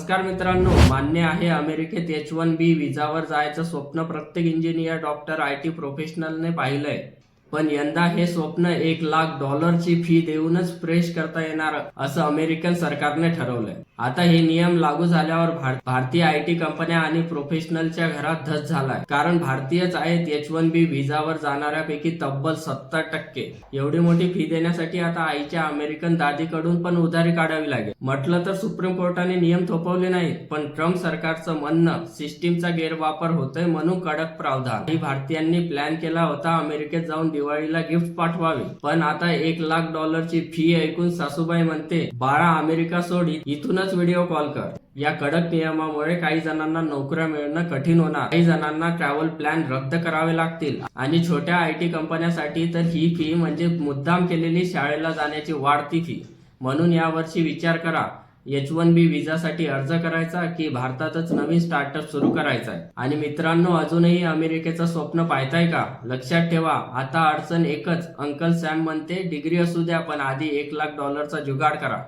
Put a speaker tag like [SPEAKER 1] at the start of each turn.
[SPEAKER 1] नमस्कार मित्रांनो, मान्य आहे अमेरिकेत H1B विजावर जायचं स्वप्न प्रत्येक इंजिनियर, डॉक्टर, IT प्रोफेशनलने पाहिलंय. पण यंदा हे स्वप्न $1,00,000ची फी देऊनच फ्रेश करता येणार असं अमेरिकन सरकारने ठरवलंय. आता हे नियम लागू झाल्यावर भारतीय IT कंपन्या आणि प्रोफेशनलच्या घरात धस झालाय. कारण भारतीयच आहेत H1B विजावर जाणाऱ्यापैकी तब्बल 70%. एवढी मोठी फी देण्यासाठी आता आईच्या अमेरिकन दादीकडून पण उधारी काढावी लागेल. म्हटलं तर सुप्रीम कोर्टाने नियम थोपवले नाहीत, पण ट्रम्प सरकारचं म्हणणं सिस्टीमचा गैरवापर होतोय म्हणून कडक प्रावधान. काही भारतीयांनी प्लॅन केला होता अमेरिकेत जाऊन दिवाळीला गिफ्ट पाठवावे, पण आता $1,00,000ची फी ऐकून सासूबाई म्हणते, बाळा अमेरिका सोड, इथूनच व्हिडिओ कॉल कर. या कडक नियमामुळे काही जणांना नोकऱ्या मिळणं कठीण होणार, काही जणांना ट्रॅव्हल प्लॅन रद्द करावे लागतील आणि छोट्या IT कंपन्यांसाठी तर ही फी म्हणजे मुद्दाम केलेली शाळेला जाण्याची वाढती फी. म्हणून यावर्षी विचार करा, H1B विजासाठी अर्ज करायचा की भारतातच नवीन स्टार्टअप सुरू करायचा आहे. आणि मित्रांनो, अजूनही अमेरिकेचं स्वप्न पाहताय का? लक्षात ठेवा, आता अडचण एकच, अंकल सॅम म्हणते डिग्री असू द्या पण आधी $1,00,000चा जुगाड करा.